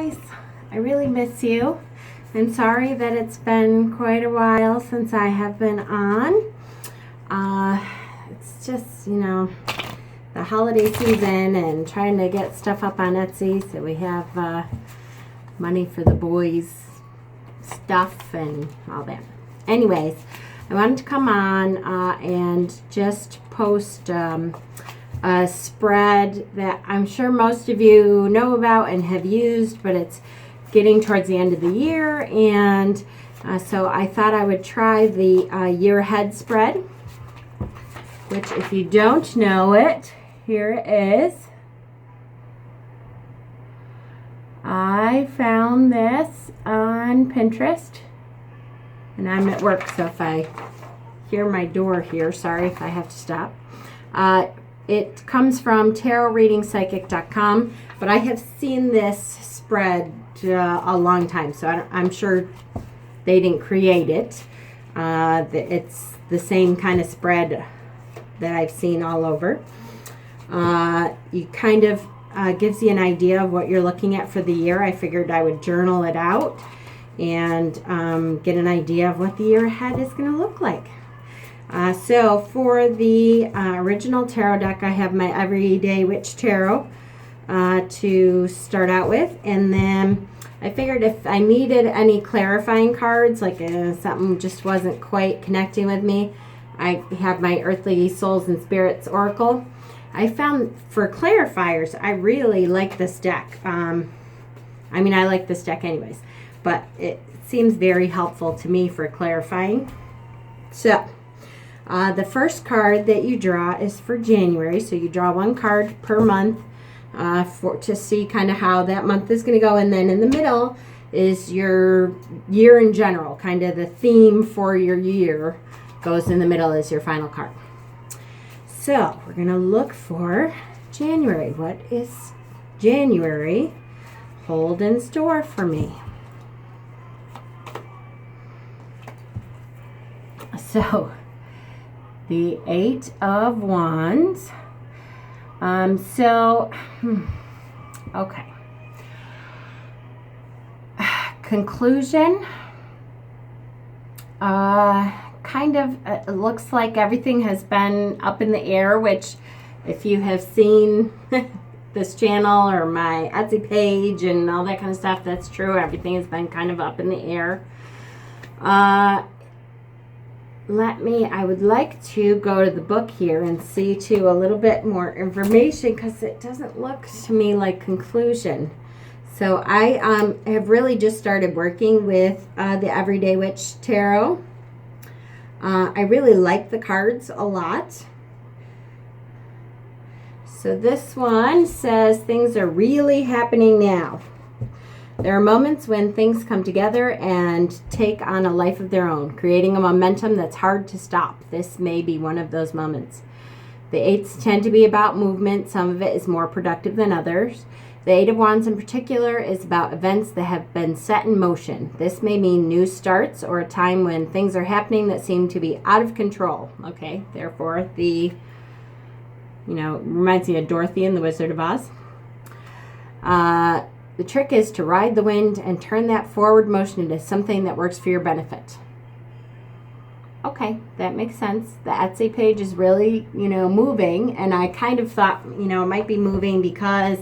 guys, I really miss you. I'm sorry that it's been quite a while since I have been on. It's just, the holiday season and trying to get stuff up on Etsy so we have money for the boys' stuff and all that. Anyways, I wanted to come on and just post a spread that I'm sure most of you know about and have used, but it's getting towards the end of the year, and so I thought I would try the year ahead spread, which, if you don't know it, here it is. I found this on Pinterest, and I'm at work, so if I hear my door here, sorry if I have to stop. It comes from tarotreadingpsychic.com, but I have seen this spread a long time, so I'm sure they didn't create it. It's the same kind of spread that I've seen all over. You kind of gives you an idea of what you're looking at for the year. I figured I would journal it out and get an idea of what the year ahead is going to look like. So for the original tarot deck, I have my Everyday Witch Tarot to start out with, and then I figured if I needed any clarifying cards, like something just wasn't quite connecting with me, I have my Earthly Souls and Spirits Oracle. I found for clarifiers, I really like this deck. I like this deck anyways, but it seems very helpful to me for clarifying. So the first card that you draw is for January, so you draw one card per month to see kind of how that month is going to go, and then in the middle is your year in general, kind of the theme for your year goes in the middle as your final card. So we're going to look for January. What is January hold in store for me? So the 8 of Wands. Okay. Conclusion. It looks like everything has been up in the air, which if you have seen this channel or my Etsy page and all that kind of stuff, that's true. Everything has been kind of up in the air. I would like to go to the book here and see too a little bit more information, because it doesn't look to me like conclusion. So I have really just started working with the Everyday Witch Tarot. I really like the cards a lot. So this one says things are really happening now. There are moments when things come together and take on a life of their own, creating a momentum that's hard to stop. This may be one of those moments. The 8s tend to be about movement. Some of it is more productive than others. The 8 of Wands in particular is about events that have been set in motion. This may mean new starts or a time when things are happening that seem to be out of control. Okay, therefore reminds me of Dorothy and the Wizard of Oz. The trick is to ride the wind and turn that forward motion into something that works for your benefit. Okay, that makes sense. The Etsy page is really, moving, and I kind of thought, it might be moving because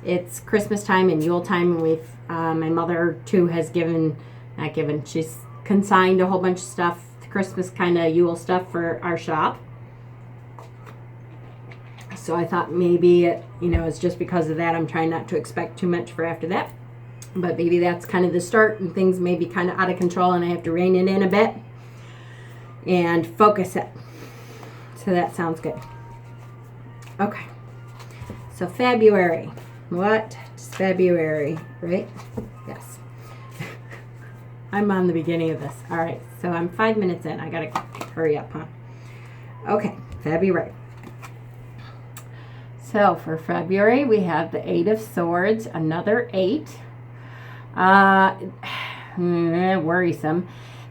it's Christmas time and Yule time, and my mother too has she's consigned a whole bunch of stuff, Christmas kind of Yule stuff for our shop. So I thought maybe it's just because of that. I'm trying not to expect too much for after that. But maybe that's kind of the start, and things may be kind of out of control, and I have to rein it in a bit and focus it. So that sounds good. Okay. So February. What is February, right? Yes. I'm on the beginning of this. All right. So I'm 5 minutes in. I got to hurry up, huh? Okay. February. So for February, we have the 8 of Swords, another 8. Worrisome.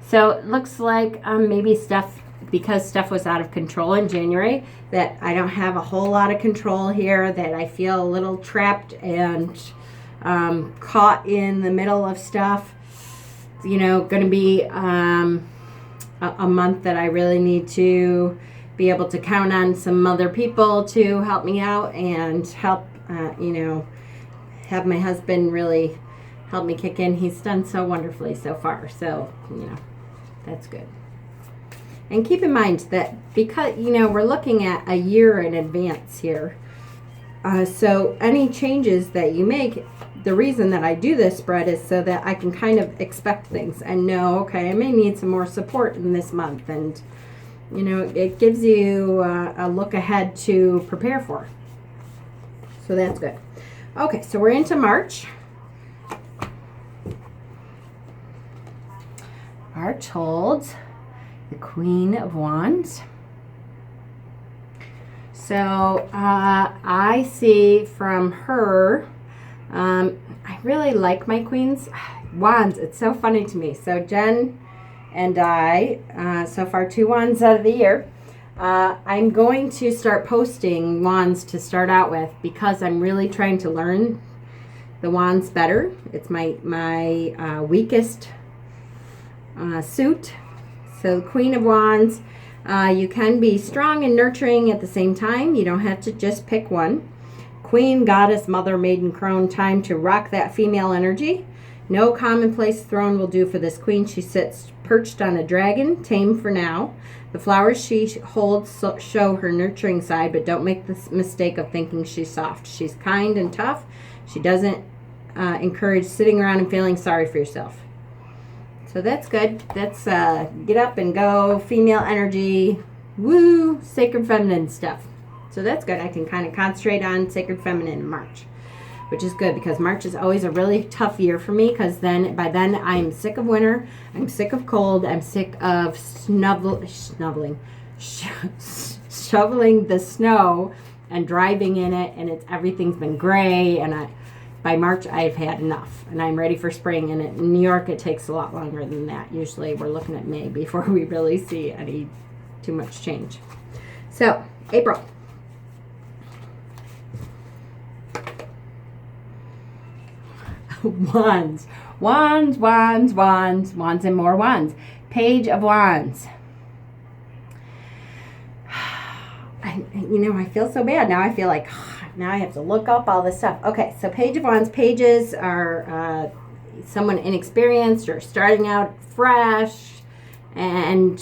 So it looks like maybe because stuff was out of control in January, that I don't have a whole lot of control here, that I feel a little trapped and caught in the middle of stuff. You know, going to be a month that I really need to be able to count on some other people to help me out and help, you know, have my husband really help me kick in. He's done so wonderfully so far. So, you know, that's good. And keep in mind that because, you know, we're looking at a year in advance here. So any changes that you make, the reason that I do this spread is so that I can kind of expect things and know, okay, I may need some more support in this month. And, you know, it gives you a look ahead to prepare for. So that's good. Okay, so we're into March. March holds the Queen of Wands. So I see from her, I really like my Queen's Wands. It's so funny to me. So Jen and I, so far 2 wands out of the year. I'm going to start posting wands to start out with because I'm really trying to learn the wands better. It's my weakest suit. So Queen of Wands, you can be strong and nurturing at the same time. You don't have to just pick one. Queen, goddess, mother, maiden, crone, time to rock that female energy. No commonplace throne will do for this queen. She sits perched on a dragon, tame for now. The flowers she holds show her nurturing side, but don't make the mistake of thinking she's soft. She's kind and tough. She doesn't encourage sitting around and feeling sorry for yourself. So that's good. That's get up and go, female energy, woo, sacred feminine stuff. So that's good. I can kind of concentrate on sacred feminine in March, which is good because March is always a really tough year for me because by then I'm sick of winter, I'm sick of cold, I'm sick of shoveling the snow and driving in it, and everything's been gray, and by March I've had enough and I'm ready for spring. And in New York it takes a lot longer than that. Usually we're looking at May before we really see too much change. So April. Wands, wands, wands, wands, wands, and more wands. Page of Wands. I feel so bad now. I feel like now I have to look up all this stuff. Okay, so Page of Wands. Pages are someone inexperienced or starting out fresh, and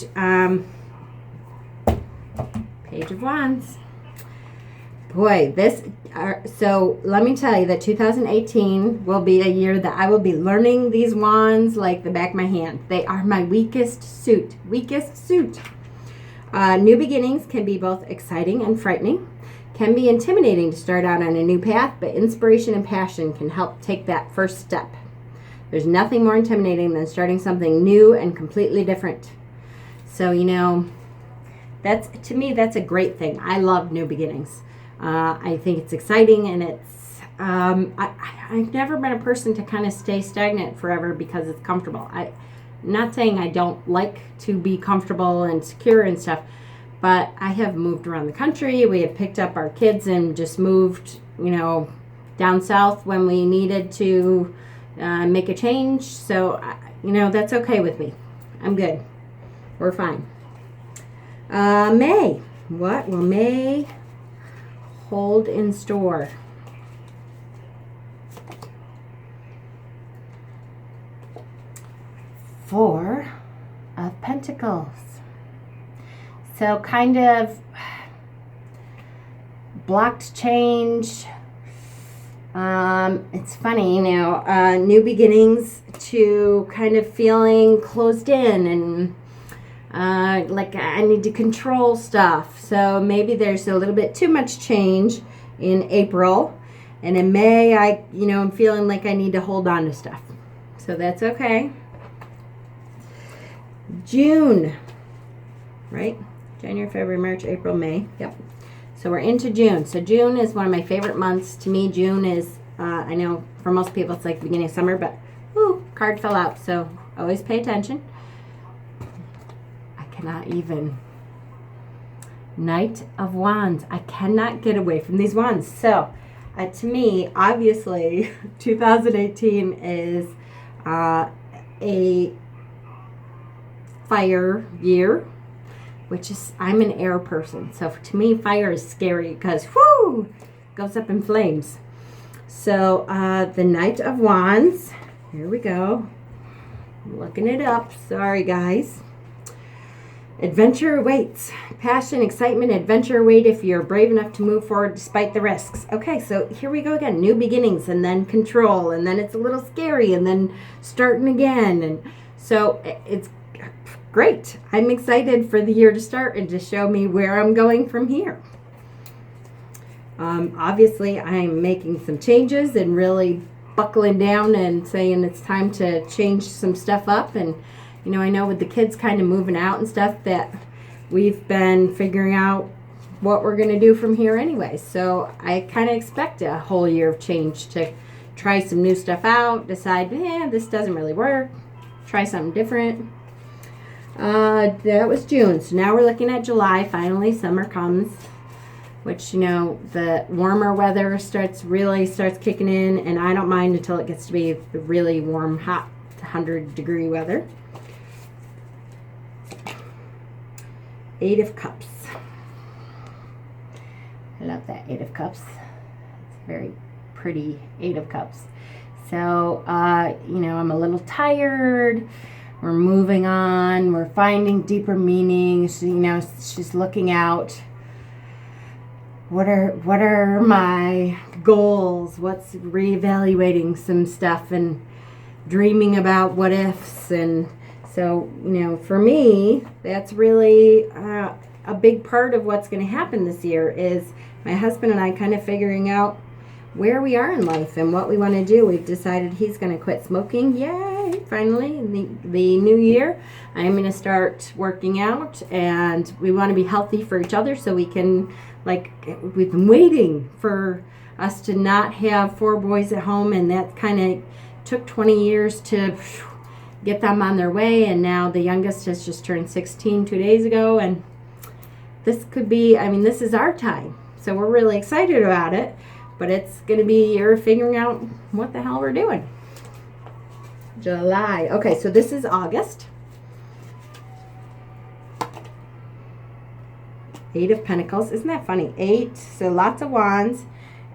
Page of Wands. Boy, so let me tell you that 2018 will be a year that I will be learning these wands like the back of my hand. They are my weakest suit. New beginnings can be both exciting and frightening. Can be intimidating to start out on a new path, but inspiration and passion can help take that first step. There's nothing more intimidating than starting something new and completely different. So, to me, that's a great thing. I love new beginnings. I think it's exciting, and it's I've never been a person to kind of stay stagnant forever because it's comfortable. I'm not saying I don't like to be comfortable and secure and stuff, but I have moved around the country. We have picked up our kids and just moved, down south when we needed to make a change. So, that's okay with me. I'm good. We're fine. May. What will May hold in store? Four of Pentacles. So kind of blocked change. It's funny, new beginnings to kind of feeling closed in and like I need to control stuff. So maybe there's a little bit too much change in April, and in May I'm feeling like I need to hold on to stuff. So that's okay. June, right? January, February, March, April, May. Yep. So we're into June. So June is one of my favorite months. To me, June is, I know for most people it's like the beginning of summer, but card fell out. So always pay attention. I cannot even. Knight of Wands. I cannot get away from these wands. So to me, obviously, 2018 is a fire year, which is, I'm an air person. So to me, fire is scary because, whoo, goes up in flames. So the Knight of Wands, here we go. I'm looking it up. Sorry, guys. Adventure awaits. Passion, excitement, adventure await if you're brave enough to move forward despite the risks. Okay, so here we go again. New beginnings, and then control, and then it's a little scary, and then starting again. And so it's great. I'm excited for the year to start and to show me where I'm going from here. Obviously, I'm making some changes and really buckling down and saying it's time to change some stuff up. And, you know, I know with the kids kind of moving out and stuff that we've been figuring out what we're going to do from here anyway. So I kind of expect a whole year of change to try some new stuff out, decide, this doesn't really work, try something different. That was June. So now we're looking at July. Finally, summer comes, which, you know, the warmer weather starts kicking in, and I don't mind until it gets to be really warm, hot, 100-degree weather. 8 of Cups. I love that 8 of Cups. It's very pretty 8 of Cups. So, you know, I'm a little tired. We're moving on. We're finding deeper meanings. You know, she's looking out. What are my goals? What's reevaluating some stuff and dreaming about what ifs. And so, you know, for me, that's really a big part of what's going to happen this year is my husband and I kind of figuring out where we are in life and what we want to do. We've decided he's going to quit smoking. Yay! Finally, in the new year, I'm going to start working out, and we want to be healthy for each other so we can, like, we've been waiting for us to not have 4 boys at home, and that kind of took 20 years to get them on their way, and now the youngest has just turned 16 2 days ago, and this could be, I mean, this is our time. So we're really excited about it. But it's going to be a year of figuring out what the hell we're doing. July. Okay, so this is August. 8 of Pentacles. Isn't that funny? 8. So lots of wands.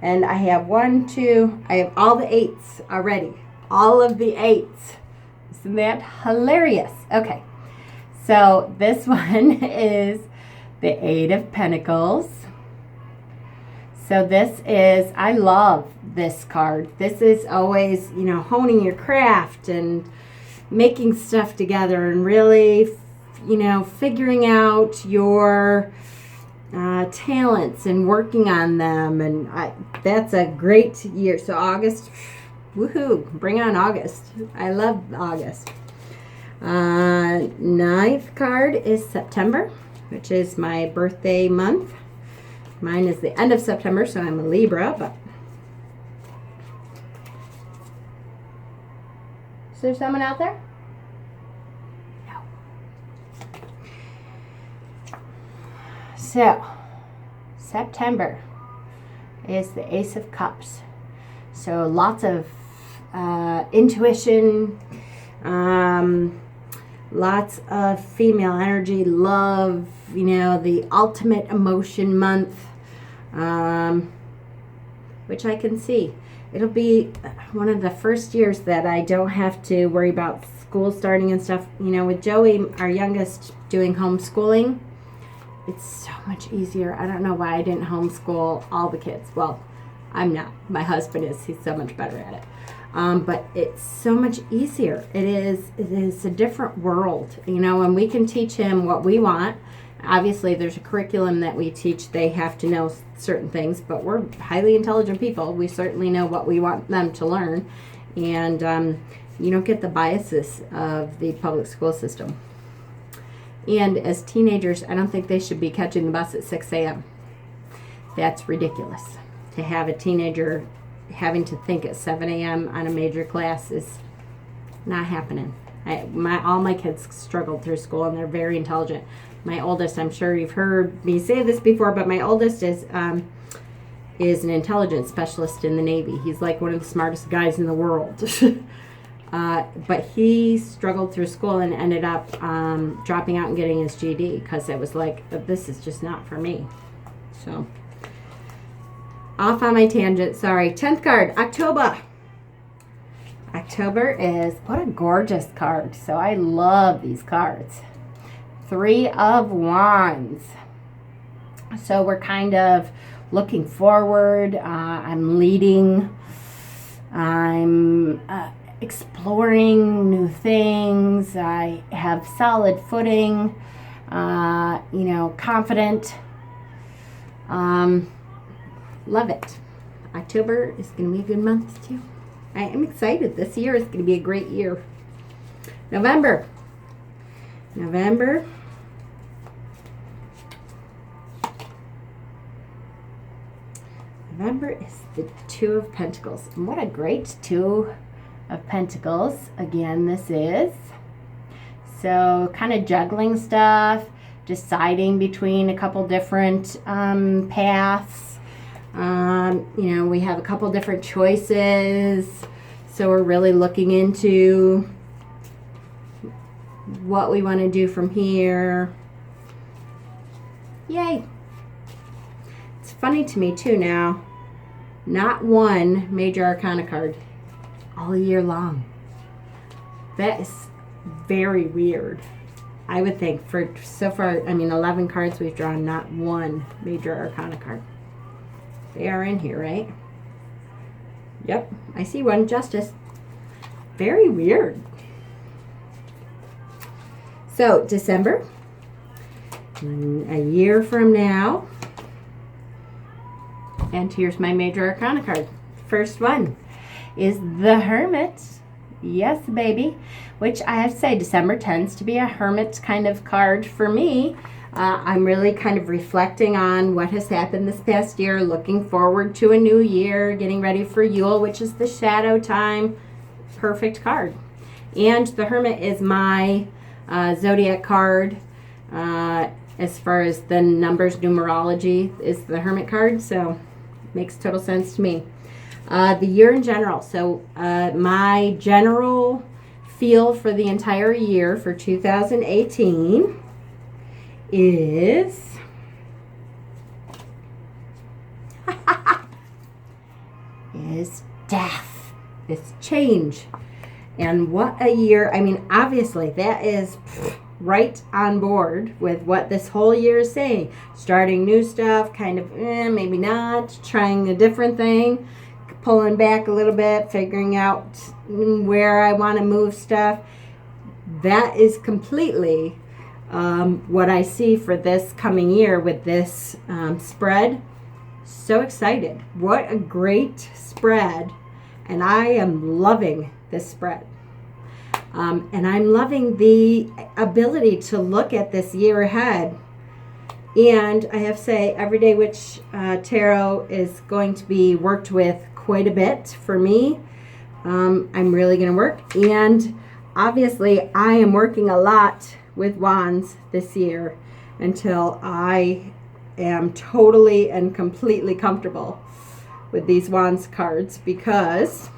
And I have 1, 2. I have all the 8s already. All of the 8s. Isn't that hilarious? Okay. So this one is the 8 of Pentacles. So this is, I love this card. This is always, you know, honing your craft and making stuff together and really, you know, figuring out your talents and working on them. And that's a great year. So August, woohoo, bring on August. I love August. 9th card is September, which is my birthday month. Mine is the end of September, so I'm a Libra, but is there someone out there? No. So, September is the Ace of Cups. So lots of intuition, lots of female energy, love, you know, the ultimate emotion month. Which I can see. It'll be one of the first years that I don't have to worry about school starting and stuff. You know, with Joey, our youngest, doing homeschooling, it's so much easier. I don't know why I didn't homeschool all the kids. Well, I'm not. My husband is. He's so much better at it. But it's so much easier. It is a different world, you know, and we can teach him what we want. Obviously, there's a curriculum that we teach. They have to know certain things, but we're highly intelligent people. We certainly know what we want them to learn. And you don't get the biases of the public school system. And as teenagers, I don't think they should be catching the bus at 6 a.m. That's ridiculous. To have a teenager having to think at 7 a.m. on a major class is not happening. All my kids struggled through school, and they're very intelligent. My oldest, I'm sure you've heard me say this before, but my oldest is is an intelligence specialist in the Navy. He's like one of the smartest guys in the world. But he struggled through school and ended up dropping out and getting his GED because it was like, this is just not for me. So, off on my tangent, sorry. 10th card, October. October is, what a gorgeous card. So I love these cards. 3 of Wands. So we're kind of looking forward. I'm leading. I'm exploring new things. I have solid footing. Confident. Love it. October is going to be a good month too. I am excited. This year is going to be a great year. November. November is the 2 of Pentacles. And what a great 2 of Pentacles. Again, this is. So kind of juggling stuff, deciding between a couple different paths. We have a couple different choices. So we're really looking into what we want to do from here. Yay. It's funny to me too now. Not one major arcana card all year long. That is very weird. I would think for so far, 11 cards we've drawn, not one major arcana card. They are in here, right? Yep, I see one. Justice. Very weird. So, December, a year from now. And here's my major arcana card. First one is the Hermit. Yes, baby. Which I have to say, December tends to be a hermit kind of card for me. I'm really kind of reflecting on what has happened this past year, looking forward to a new year, getting ready for Yule, which is the shadow time. Perfect card. And the Hermit is my zodiac card. As far as the numbers, numerology is the Hermit card, so makes total sense to me. The year in general. So my general feel for the entire year for 2018 is death. It's change. And what a year. Obviously that is right on board with what this whole year is saying. Starting new stuff, kind of maybe not, trying a different thing, pulling back a little bit, figuring out where I want to move stuff. That is completely what I see for this coming year with this spread. So excited. What a great spread. And I am loving this spread. And I'm loving the ability to look at this year ahead. And I have to say, Everyday Witch Tarot is going to be worked with quite a bit for me. I'm really going to work. And obviously, I am working a lot with wands this year until I am totally and completely comfortable with these wands cards, because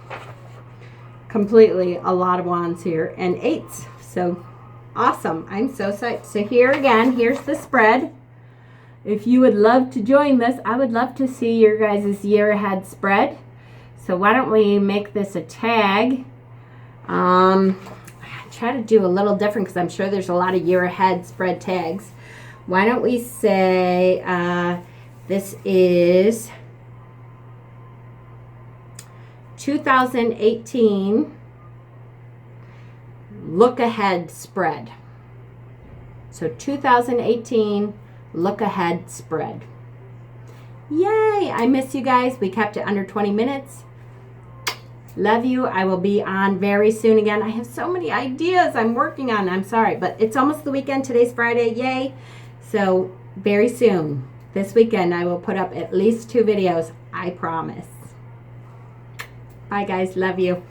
completely a lot of wands here and 8s. So awesome. I'm so psyched. So here again, here's the spread. If you would love to join this, I would love to see your guys' year ahead spread. So why don't we make this a tag? Try to do a little different because I'm sure there's a lot of year ahead spread tags. Why don't we say this is 2018 look ahead spread. So 2018 look ahead spread. Yay! I miss you guys. We kept it under 20 minutes. Love you. I will be on very soon again. I have so many ideas I'm working on. I'm sorry, but it's almost the weekend. Today's Friday. Yay. So very soon, this weekend, I will put up at least 2 videos. I promise. Bye, guys. Love you.